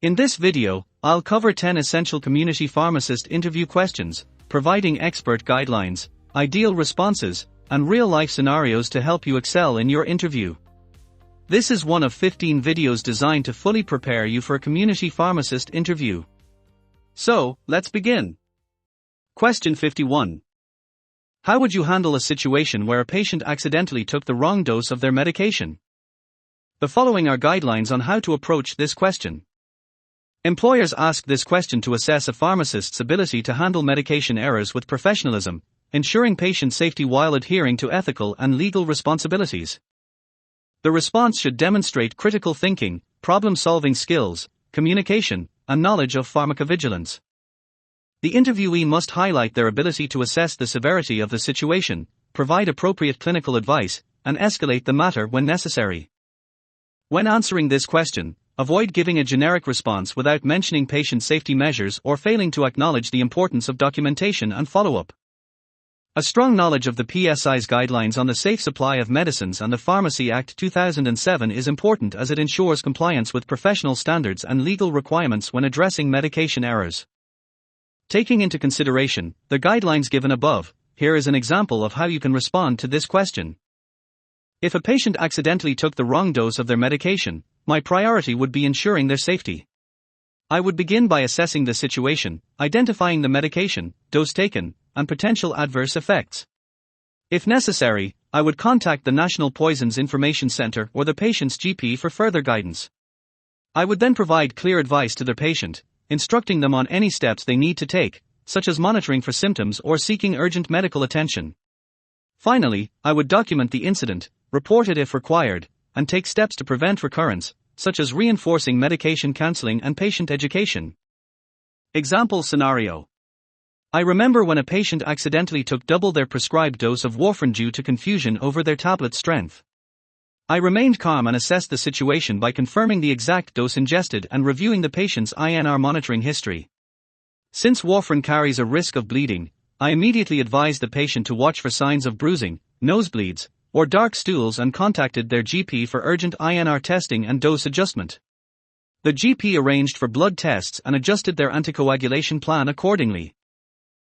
In this video, I'll cover 10 essential community pharmacist interview questions, providing expert guidelines, ideal responses, and real-life scenarios to help you excel in your interview. This is one of 15 videos designed to fully prepare you for a community pharmacist interview. So, let's begin. Question 51. How would you handle a situation where a patient accidentally took the wrong dose of their medication? The following are guidelines on how to approach this question. Employers ask this question to assess a pharmacist's ability to handle medication errors with professionalism, ensuring patient safety while adhering to ethical and legal responsibilities. The response should demonstrate critical thinking, problem-solving skills, communication, and knowledge of pharmacovigilance. The interviewee must highlight their ability to assess the severity of the situation, provide appropriate clinical advice, and escalate the matter when necessary. When answering this question, avoid giving a generic response without mentioning patient safety measures or failing to acknowledge the importance of documentation and follow-up. A strong knowledge of the PSI's guidelines on the safe supply of medicines and the Pharmacy Act 2007 is important as it ensures compliance with professional standards and legal requirements when addressing medication errors. Taking into consideration the guidelines given above, here is an example of how you can respond to this question. If a patient accidentally took the wrong dose of their medication, my priority would be ensuring their safety. I would begin by assessing the situation, identifying the medication, dose taken, and potential adverse effects. If necessary, I would contact the National Poisons Information Center or the patient's GP for further guidance. I would then provide clear advice to their patient, instructing them on any steps they need to take, such as monitoring for symptoms or seeking urgent medical attention. Finally, I would document the incident, report it if required, and take steps to prevent recurrence, such as reinforcing medication counseling and patient education. Example scenario. I remember when a patient accidentally took double their prescribed dose of warfarin due to confusion over their tablet strength. I remained calm and assessed the situation by confirming the exact dose ingested and reviewing the patient's INR monitoring history. Since warfarin carries a risk of bleeding, I immediately advised the patient to watch for signs of bruising, nosebleeds, or dark stools and contacted their GP for urgent INR testing and dose adjustment. The GP arranged for blood tests and adjusted their anticoagulation plan accordingly.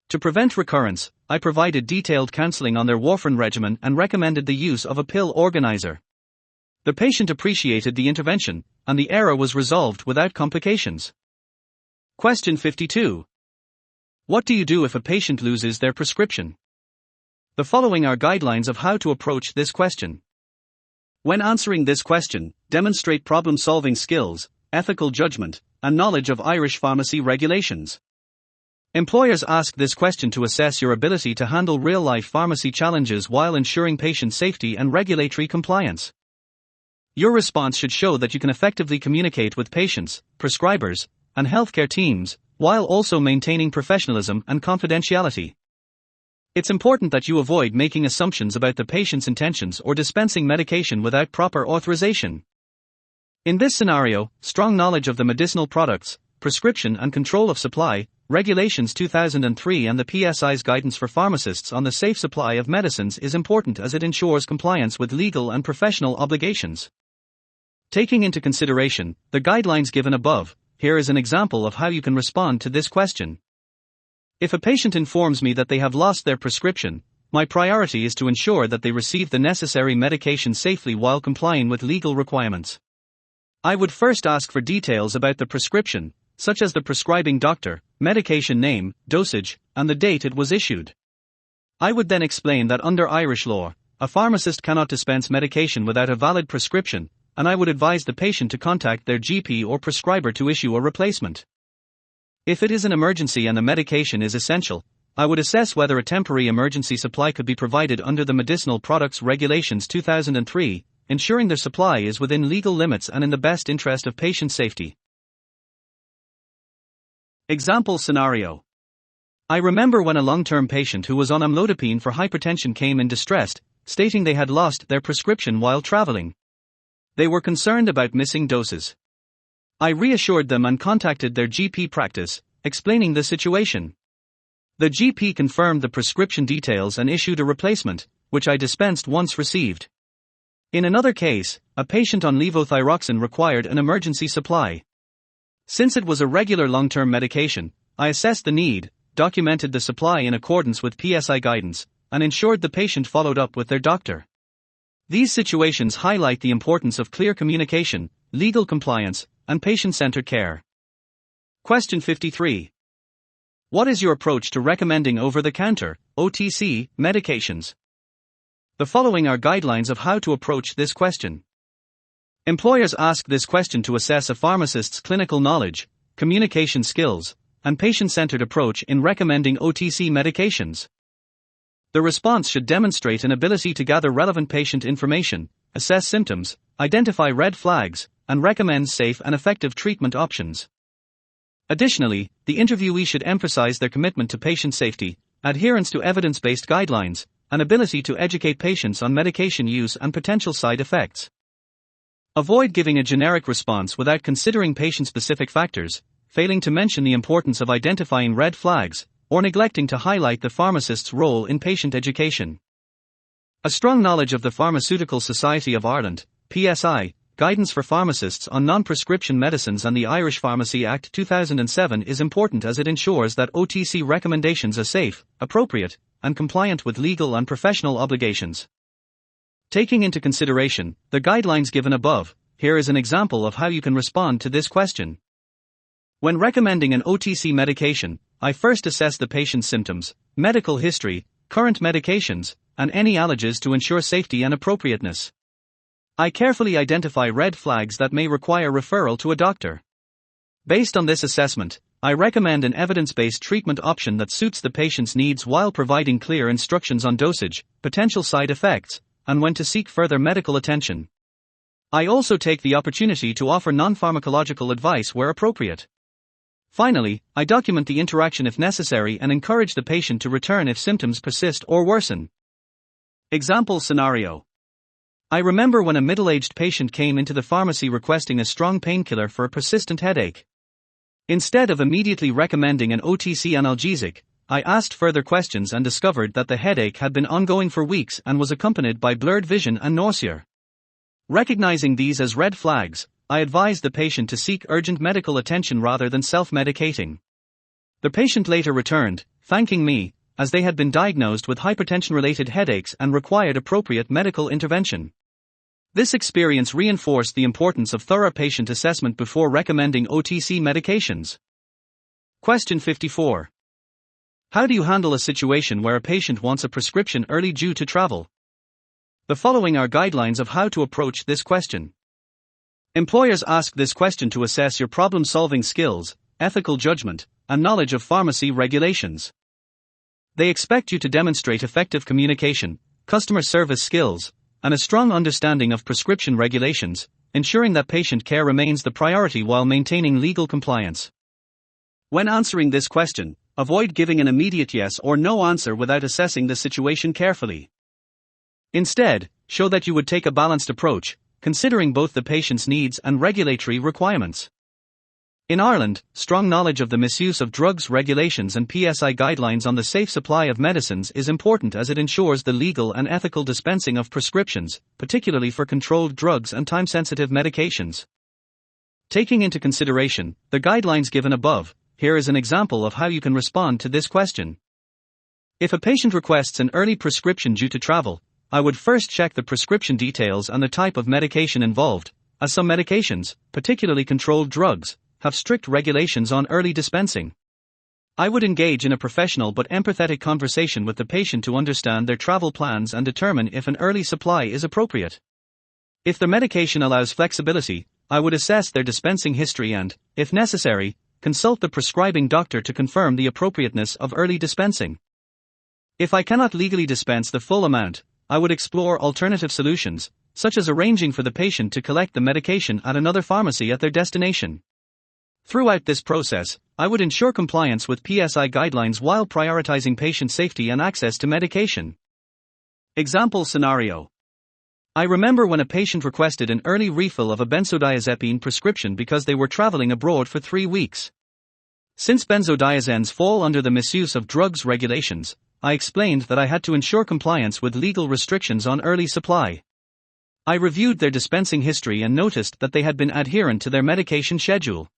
To prevent recurrence, I provided detailed counseling on their warfarin regimen and recommended the use of a pill organizer. The patient appreciated the intervention, and the error was resolved without complications. Question 52. What do you do if a patient loses their prescription? The following are guidelines of how to approach this question. When answering this question, demonstrate problem-solving skills, ethical judgment, and knowledge of Irish pharmacy regulations. Employers ask this question to assess your ability to handle real-life pharmacy challenges while ensuring patient safety and regulatory compliance. Your response should show that you can effectively communicate with patients, prescribers, and healthcare teams, while also maintaining professionalism and confidentiality. It's important that you avoid making assumptions about the patient's intentions or dispensing medication without proper authorization. In this scenario, strong knowledge of the medicinal products, prescription and control of supply, Regulations 2003 and the PSI's guidance for pharmacists on the safe supply of medicines is important as it ensures compliance with legal and professional obligations. Taking into consideration the guidelines given above, here is an example of how you can respond to this question. If a patient informs me that they have lost their prescription, my priority is to ensure that they receive the necessary medication safely while complying with legal requirements. I would first ask for details about the prescription, such as the prescribing doctor, medication name, dosage, and the date it was issued. I would then explain that under Irish law, a pharmacist cannot dispense medication without a valid prescription, and I would advise the patient to contact their GP or prescriber to issue a replacement. If it is an emergency and the medication is essential, I would assess whether a temporary emergency supply could be provided under the Medicinal Products Regulations 2003, ensuring their supply is within legal limits and in the best interest of patient safety. Example scenario. I remember when a long-term patient who was on amlodipine for hypertension came in distressed, stating they had lost their prescription while traveling. They were concerned about missing doses. I reassured them and contacted their GP practice, explaining the situation. The GP confirmed the prescription details and issued a replacement, which I dispensed once received. In another case, a patient on levothyroxine required an emergency supply. Since it was a regular long-term medication, I assessed the need, documented the supply in accordance with PSI guidance, and ensured the patient followed up with their doctor. These situations highlight the importance of clear communication, legal compliance, and patient-centered care. Question 53. What is your approach to recommending over-the-counter, OTC, medications? The following are guidelines of how to approach this question. Employers ask this question to assess a pharmacist's clinical knowledge, communication skills, and patient-centered approach in recommending OTC medications. The response should demonstrate an ability to gather relevant patient information, assess symptoms, identify red flags, and recommend safe and effective treatment options. Additionally, the interviewee should emphasize their commitment to patient safety, adherence to evidence-based guidelines, and ability to educate patients on medication use and potential side effects. Avoid giving a generic response without considering patient-specific factors, failing to mention the importance of identifying red flags, or neglecting to highlight the pharmacist's role in patient education. A strong knowledge of the Pharmaceutical Society of Ireland, PSI, guidance for pharmacists on non-prescription medicines and the Irish Pharmacy Act 2007 is important as it ensures that OTC recommendations are safe, appropriate, and compliant with legal and professional obligations. Taking into consideration the guidelines given above, here is an example of how you can respond to this question. When recommending an OTC medication, I first assess the patient's symptoms, medical history, current medications, and any allergens to ensure safety and appropriateness. I carefully identify red flags that may require referral to a doctor. Based on this assessment, I recommend an evidence-based treatment option that suits the patient's needs while providing clear instructions on dosage, potential side effects, and when to seek further medical attention. I also take the opportunity to offer non-pharmacological advice where appropriate. Finally, I document the interaction if necessary and encourage the patient to return if symptoms persist or worsen. Example scenario. I remember when a middle-aged patient came into the pharmacy requesting a strong painkiller for a persistent headache. Instead of immediately recommending an OTC analgesic, I asked further questions and discovered that the headache had been ongoing for weeks and was accompanied by blurred vision and nausea. Recognizing these as red flags, I advised the patient to seek urgent medical attention rather than self-medicating. The patient later returned, thanking me, as they had been diagnosed with hypertension-related headaches and required appropriate medical intervention. This experience reinforced the importance of thorough patient assessment before recommending OTC medications. Question 54. How do you handle a situation where a patient wants a prescription early due to travel? The following are guidelines of how to approach this question. Employers ask this question to assess your problem-solving skills, ethical judgment, and knowledge of pharmacy regulations. They expect you to demonstrate effective communication, customer service skills, and a strong understanding of prescription regulations, ensuring that patient care remains the priority while maintaining legal compliance. When answering this question, avoid giving an immediate yes or no answer without assessing the situation carefully. Instead, show that you would take a balanced approach, considering both the patient's needs and regulatory requirements. In Ireland, strong knowledge of the misuse of drugs regulations and PSI guidelines on the safe supply of medicines is important as it ensures the legal and ethical dispensing of prescriptions, particularly for controlled drugs and time-sensitive medications. Taking into consideration the guidelines given above, here is an example of how you can respond to this question. If a patient requests an early prescription due to travel, I would first check the prescription details and the type of medication involved, as some medications, particularly controlled drugs, have strict regulations on early dispensing. I would engage in a professional but empathetic conversation with the patient to understand their travel plans and determine if an early supply is appropriate. If the medication allows flexibility, I would assess their dispensing history and, if necessary, consult the prescribing doctor to confirm the appropriateness of early dispensing. If I cannot legally dispense the full amount, I would explore alternative solutions, such as arranging for the patient to collect the medication at another pharmacy at their destination. Throughout this process, I would ensure compliance with PSI guidelines while prioritizing patient safety and access to medication. Example scenario. I remember when a patient requested an early refill of a benzodiazepine prescription because they were traveling abroad for 3 weeks. Since benzodiazepines fall under the misuse of drugs regulations, I explained that I had to ensure compliance with legal restrictions on early supply. I reviewed their dispensing history and noticed that they had been adherent to their medication schedule.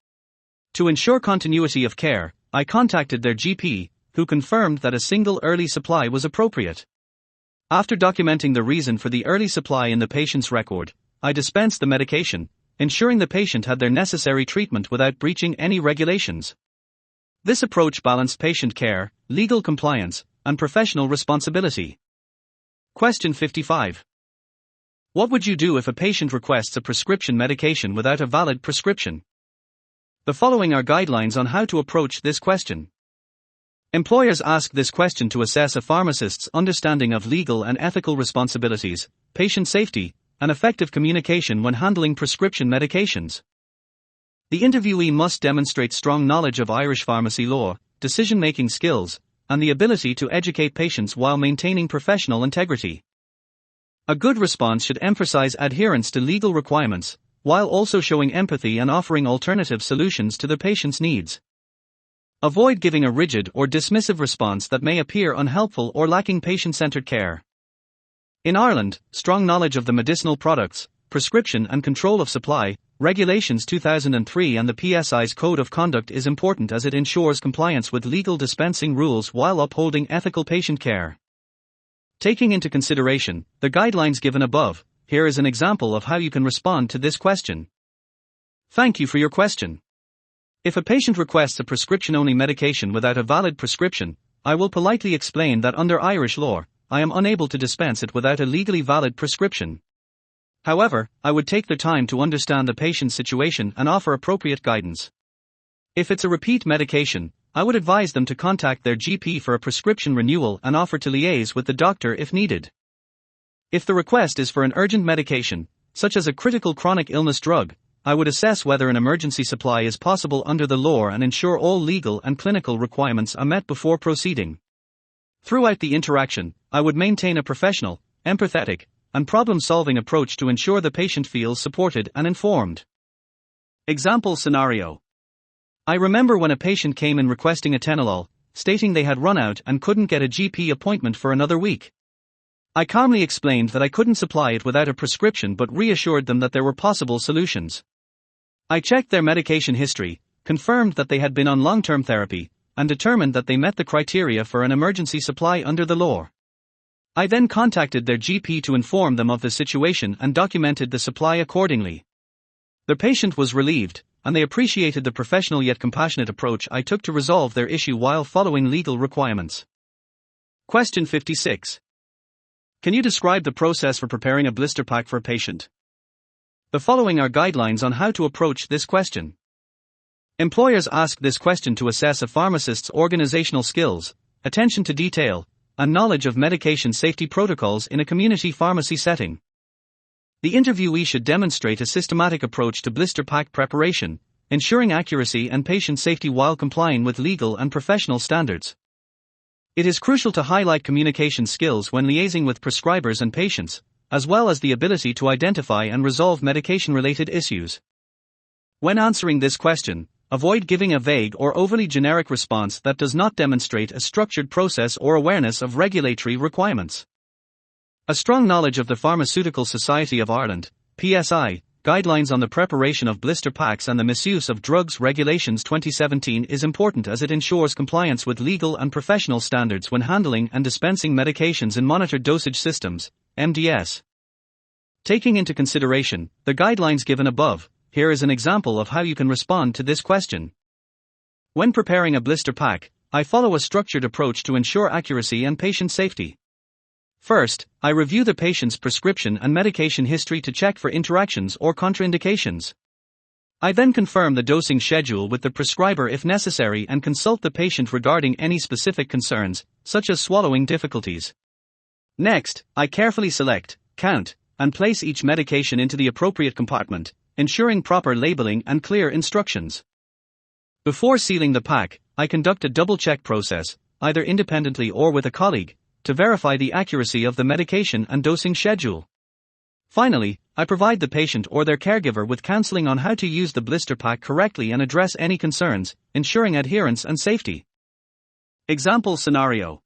To ensure continuity of care, I contacted their GP, who confirmed that a single early supply was appropriate. After documenting the reason for the early supply in the patient's record, I dispensed the medication, ensuring the patient had their necessary treatment without breaching any regulations. This approach balanced patient care, legal compliance, and professional responsibility. Question 55. What would you do if a patient requests a prescription medication without a valid prescription? The following are guidelines on how to approach this question. Employers ask this question to assess a pharmacist's understanding of legal and ethical responsibilities, patient safety, and effective communication when handling prescription medications. The interviewee must demonstrate strong knowledge of Irish pharmacy law, decision-making skills, and the ability to educate patients while maintaining professional integrity. A good response should emphasize adherence to legal requirements, while also showing empathy and offering alternative solutions to the patient's needs. Avoid giving a rigid or dismissive response that may appear unhelpful or lacking patient-centered care. In Ireland, strong knowledge of the medicinal products, prescription and control of supply, Regulations 2003 and the PSI's Code of Conduct is important as it ensures compliance with legal dispensing rules while upholding ethical patient care. Taking into consideration the guidelines given above, here is an example of how you can respond to this question. Thank you for your question. If a patient requests a prescription-only medication without a valid prescription, I will politely explain that under Irish law, I am unable to dispense it without a legally valid prescription. However, I would take the time to understand the patient's situation and offer appropriate guidance. If it's a repeat medication, I would advise them to contact their GP for a prescription renewal and offer to liaise with the doctor if needed. If the request is for an urgent medication, such as a critical chronic illness drug, I would assess whether an emergency supply is possible under the law and ensure all legal and clinical requirements are met before proceeding. Throughout the interaction, I would maintain a professional, empathetic, and problem-solving approach to ensure the patient feels supported and informed. Example scenario. I remember when a patient came in requesting atenolol, stating they had run out and couldn't get a GP appointment for another week. I calmly explained that I couldn't supply it without a prescription but reassured them that there were possible solutions. I checked their medication history, confirmed that they had been on long-term therapy, and determined that they met the criteria for an emergency supply under the law. I then contacted their GP to inform them of the situation and documented the supply accordingly. The patient was relieved, and they appreciated the professional yet compassionate approach I took to resolve their issue while following legal requirements. Question 56. Can you describe the process for preparing a blister pack for a patient? The following are guidelines on how to approach this question. Employers ask this question to assess a pharmacist's organizational skills, attention to detail, and knowledge of medication safety protocols in a community pharmacy setting. The interviewee should demonstrate a systematic approach to blister pack preparation, ensuring accuracy and patient safety while complying with legal and professional standards. It is crucial to highlight communication skills when liaising with prescribers and patients, as well as the ability to identify and resolve medication-related issues. When answering this question, avoid giving a vague or overly generic response that does not demonstrate a structured process or awareness of regulatory requirements. A strong knowledge of the Pharmaceutical Society of Ireland, PSI, guidelines on the preparation of blister packs and the misuse of drugs Regulations 2017 is important as it ensures compliance with legal and professional standards when handling and dispensing medications in monitored dosage systems, MDS. Taking into consideration the guidelines given above, here is an example of how you can respond to this question. When preparing a blister pack, I follow a structured approach to ensure accuracy and patient safety. First, I review the patient's prescription and medication history to check for interactions or contraindications. I then confirm the dosing schedule with the prescriber if necessary and consult the patient regarding any specific concerns, such as swallowing difficulties. Next, I carefully select, count, and place each medication into the appropriate compartment, ensuring proper labeling and clear instructions. Before sealing the pack, I conduct a double-check process, either independently or with a colleague, to verify the accuracy of the medication and dosing schedule. Finally, I provide the patient or their caregiver with counseling on how to use the blister pack correctly and address any concerns, ensuring adherence and safety. Example scenario.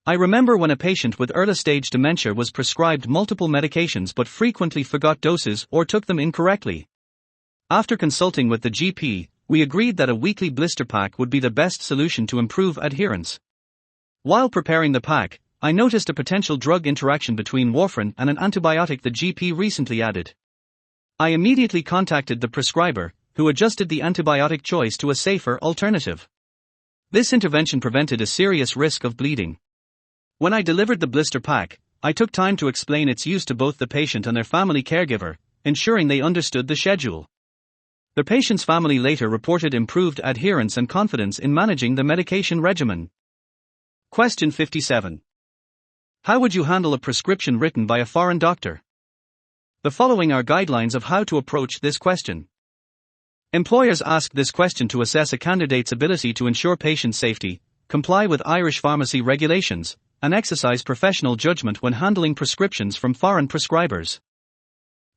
I remember when a patient with early-stage dementia was prescribed multiple medications but frequently forgot doses or took them incorrectly. After consulting with the GP, We agreed that a weekly blister pack would be the best solution to improve adherence. While preparing the pack, I noticed a potential drug interaction between warfarin and an antibiotic the GP recently added. I immediately contacted the prescriber, who adjusted the antibiotic choice to a safer alternative. This intervention prevented a serious risk of bleeding. When I delivered the blister pack, I took time to explain its use to both the patient and their family caregiver, ensuring they understood the schedule. The patient's family later reported improved adherence and confidence in managing the medication regimen. Question 57. How would you handle a prescription written by a foreign doctor? The following are guidelines of how to approach this question. Employers ask this question to assess a candidate's ability to ensure patient safety, comply with Irish pharmacy regulations, and exercise professional judgment when handling prescriptions from foreign prescribers.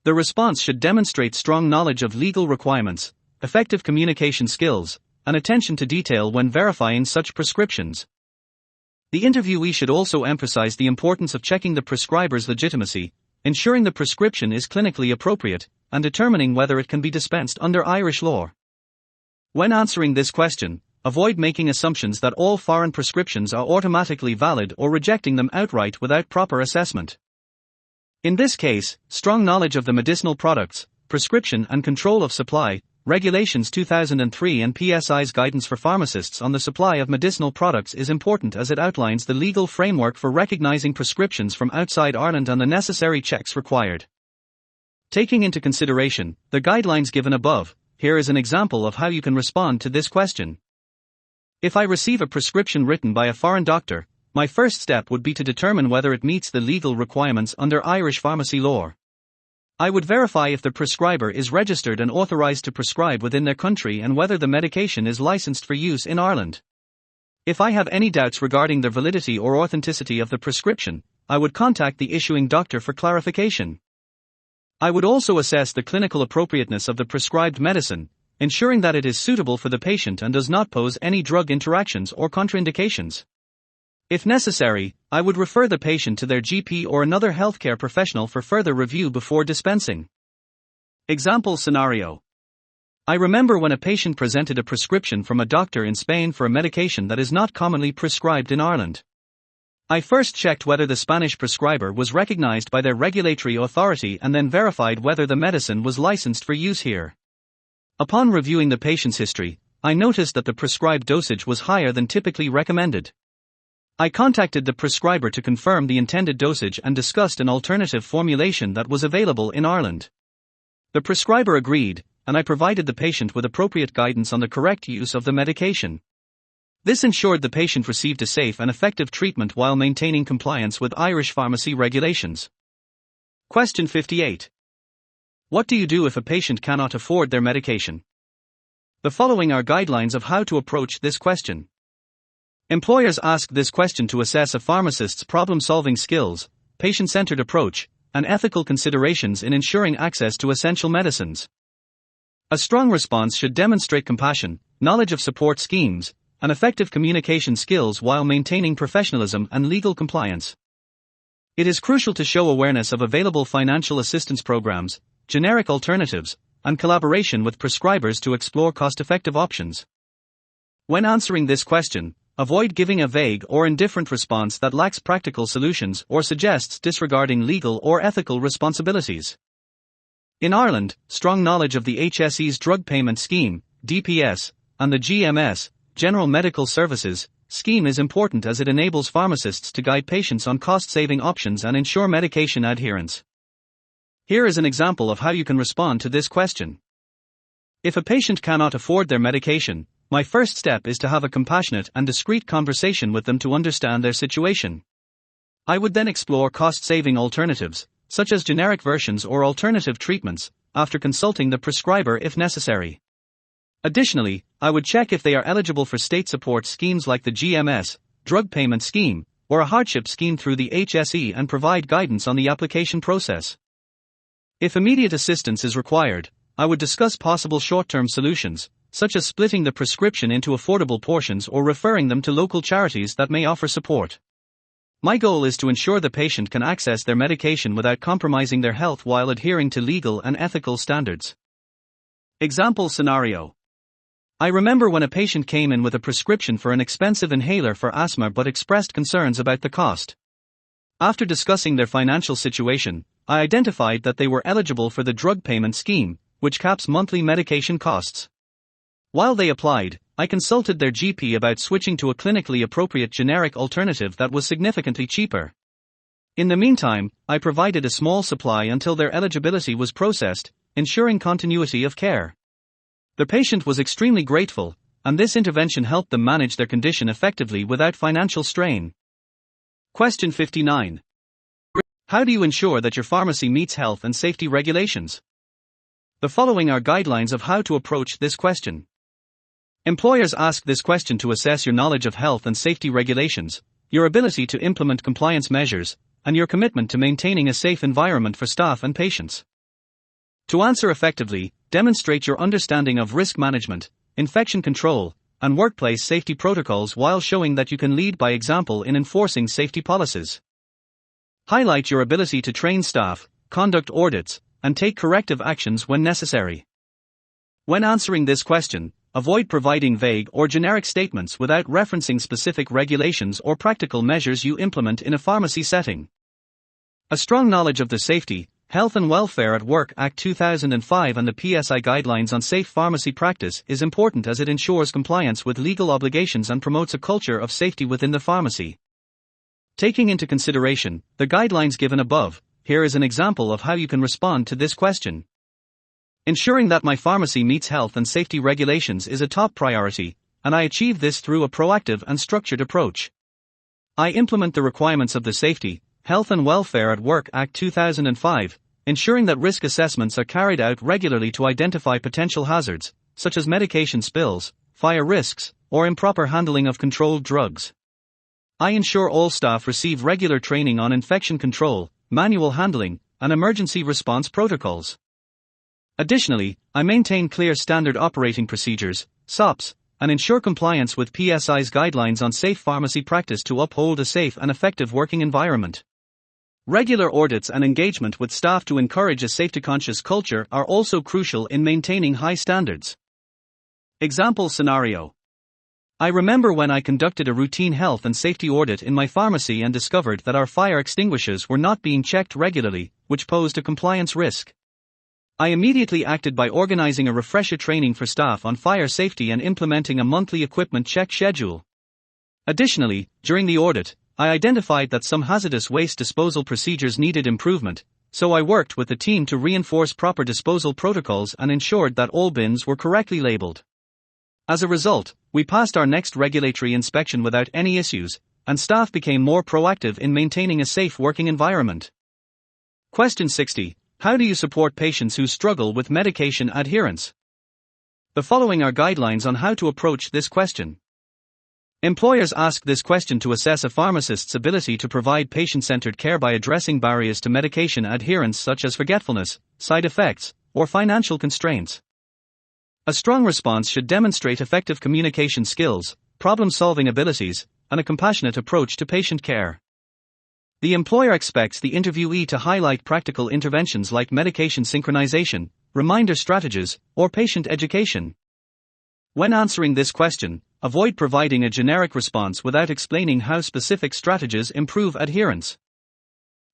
The response should demonstrate strong knowledge of legal requirements, effective communication skills, and attention to detail when verifying such prescriptions. The interviewee should also emphasize the importance of checking the prescriber's legitimacy, ensuring the prescription is clinically appropriate, and determining whether it can be dispensed under Irish law. When answering this question, avoid making assumptions that all foreign prescriptions are automatically valid or rejecting them outright without proper assessment. In this case, strong knowledge of the medicinal products, prescription and control of supply, Regulations 2003 and PSI's guidance for pharmacists on the supply of medicinal products is important as it outlines the legal framework for recognizing prescriptions from outside Ireland and the necessary checks required. Taking into consideration the guidelines given above, here is an example of how you can respond to this question. If I receive a prescription written by a foreign doctor, my first step would be to determine whether it meets the legal requirements under Irish pharmacy law. I would verify if the prescriber is registered and authorized to prescribe within their country and whether the medication is licensed for use in Ireland. If I have any doubts regarding the validity or authenticity of the prescription, I would contact the issuing doctor for clarification. I would also assess the clinical appropriateness of the prescribed medicine, ensuring that it is suitable for the patient and does not pose any drug interactions or contraindications. If necessary, I would refer the patient to their GP or another healthcare professional for further review before dispensing. Example scenario. I remember when a patient presented a prescription from a doctor in Spain for a medication that is not commonly prescribed in Ireland. I first checked whether the Spanish prescriber was recognized by their regulatory authority and then verified whether the medicine was licensed for use here. Upon reviewing the patient's history, I noticed that the prescribed dosage was higher than typically recommended. I contacted the prescriber to confirm the intended dosage and discussed an alternative formulation that was available in Ireland. The prescriber agreed, and I provided the patient with appropriate guidance on the correct use of the medication. This ensured the patient received a safe and effective treatment while maintaining compliance with Irish pharmacy regulations. Question 58. What do you do if a patient cannot afford their medication? The following are guidelines of how to approach this question. Employers ask this question to assess a pharmacist's problem-solving skills, patient-centered approach, and ethical considerations in ensuring access to essential medicines. A strong response should demonstrate compassion, knowledge of support schemes, and effective communication skills while maintaining professionalism and legal compliance. It is crucial to show awareness of available financial assistance programs, generic alternatives, and collaboration with prescribers to explore cost-effective options. When answering this question, avoid giving a vague or indifferent response that lacks practical solutions or suggests disregarding legal or ethical responsibilities. In Ireland, strong knowledge of the HSE's Drug Payment Scheme, DPS, and the GMS, General Medical Services, scheme is important as it enables pharmacists to guide patients on cost-saving options and ensure medication adherence. Here is an example of how you can respond to this question. If a patient cannot afford their medication, my first step is to have a compassionate and discreet conversation with them to understand their situation. I would then explore cost-saving alternatives, such as generic versions or alternative treatments, after consulting the prescriber if necessary. Additionally, I would check if they are eligible for state support schemes like the GMS, Drug Payment Scheme, or a hardship scheme through the HSE and provide guidance on the application process. If immediate assistance is required, I would discuss possible short-term solutions, such as splitting the prescription into affordable portions or referring them to local charities that may offer support. My goal is to ensure the patient can access their medication without compromising their health while adhering to legal and ethical standards. Example scenario. I remember when a patient came in with a prescription for an expensive inhaler for asthma but expressed concerns about the cost. After discussing their financial situation, I identified that they were eligible for the drug payment scheme, which caps monthly medication costs. While they applied, I consulted their GP about switching to a clinically appropriate generic alternative that was significantly cheaper. In the meantime, I provided a small supply until their eligibility was processed, ensuring continuity of care. The patient was extremely grateful, and this intervention helped them manage their condition effectively without financial strain. Question 59. How do you ensure that your pharmacy meets health and safety regulations? The following are guidelines of how to approach this question. Employers ask this question to assess your knowledge of health and safety regulations, your ability to implement compliance measures, and your commitment to maintaining a safe environment for staff and patients. To answer effectively, demonstrate your understanding of risk management, infection control, and workplace safety protocols while showing that you can lead by example in enforcing safety policies. Highlight your ability to train staff, conduct audits, and take corrective actions when necessary. When answering this question, avoid providing vague or generic statements without referencing specific regulations or practical measures you implement in a pharmacy setting. A strong knowledge of the Safety, Health and Welfare at Work Act 2005 and the PSI guidelines on safe pharmacy practice is important as it ensures compliance with legal obligations and promotes a culture of safety within the pharmacy. Taking into consideration the guidelines given above, here is an example of how you can respond to this question. Ensuring that my pharmacy meets health and safety regulations is a top priority, and I achieve this through a proactive and structured approach. I implement the requirements of the Safety, Health and Welfare at Work Act 2005, ensuring that risk assessments are carried out regularly to identify potential hazards, such as medication spills, fire risks, or improper handling of controlled drugs. I ensure all staff receive regular training on infection control, manual handling, and emergency response protocols. Additionally, I maintain clear standard operating procedures, SOPs, and ensure compliance with PSI's guidelines on safe pharmacy practice to uphold a safe and effective working environment. Regular audits and engagement with staff to encourage a safety-conscious culture are also crucial in maintaining high standards. Example scenario. I remember when I conducted a routine health and safety audit in my pharmacy and discovered that our fire extinguishers were not being checked regularly, which posed a compliance risk. I immediately acted by organizing a refresher training for staff on fire safety and implementing a monthly equipment check schedule. Additionally, during the audit, I identified that some hazardous waste disposal procedures needed improvement, so I worked with the team to reinforce proper disposal protocols and ensured that all bins were correctly labeled. As a result, we passed our next regulatory inspection without any issues, and staff became more proactive in maintaining a safe working environment. Question 60. How do you support patients who struggle with medication adherence? The following are guidelines on how to approach this question. Employers ask this question to assess a pharmacist's ability to provide patient-centered care by addressing barriers to medication adherence such as forgetfulness, side effects, or financial constraints. A strong response should demonstrate effective communication skills, problem-solving abilities, and a compassionate approach to patient care. The employer expects the interviewee to highlight practical interventions like medication synchronization, reminder strategies, or patient education. When answering this question, avoid providing a generic response without explaining how specific strategies improve adherence.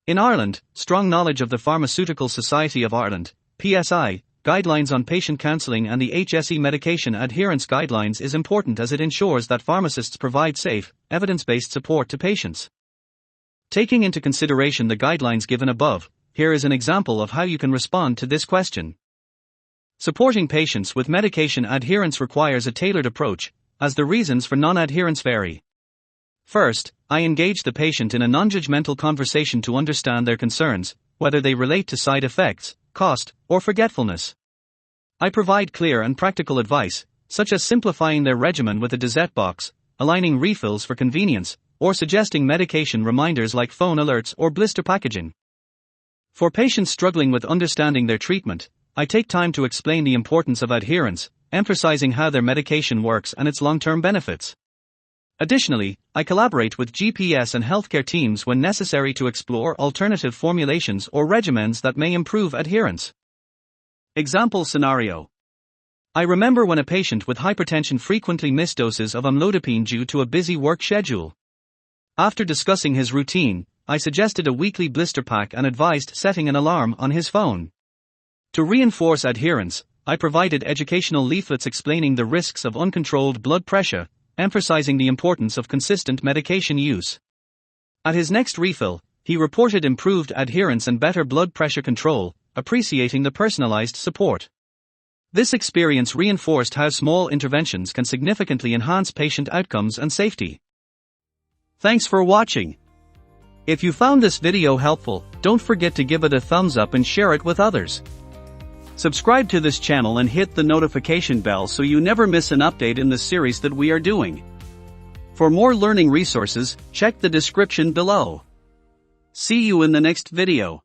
In Ireland, strong knowledge of the Pharmaceutical Society of Ireland, PSI, guidelines on patient counselling and the HSE medication adherence guidelines is important as it ensures that pharmacists provide safe, evidence-based support to patients. Taking into consideration the guidelines given above, here is an example of how you can respond to this question. Supporting patients with medication adherence requires a tailored approach, as the reasons for non-adherence vary. First, I engage the patient in a non-judgmental conversation to understand their concerns, whether they relate to side effects, cost, or forgetfulness. I provide clear and practical advice, such as simplifying their regimen with a dosette box, aligning refills for convenience, or suggesting medication reminders like phone alerts or blister packaging. For patients struggling with understanding their treatment, I take time to explain the importance of adherence, emphasizing how their medication works and its long-term benefits. Additionally, I collaborate with GPS and healthcare teams when necessary to explore alternative formulations or regimens that may improve adherence. Example scenario. I remember when a patient with hypertension frequently missed doses of amlodipine due to a busy work schedule. After discussing his routine, I suggested a weekly blister pack and advised setting an alarm on his phone. To reinforce adherence, I provided educational leaflets explaining the risks of uncontrolled blood pressure, emphasizing the importance of consistent medication use. At his next refill, he reported improved adherence and better blood pressure control, appreciating the personalized support. This experience reinforced how small interventions can significantly enhance patient outcomes and safety. Thanks for watching. If you found this video helpful, don't forget to give it a thumbs up and share it with others. Subscribe to this channel and hit the notification bell so you never miss an update in the series that we are doing. For more learning resources, check the description below. See you in the next video.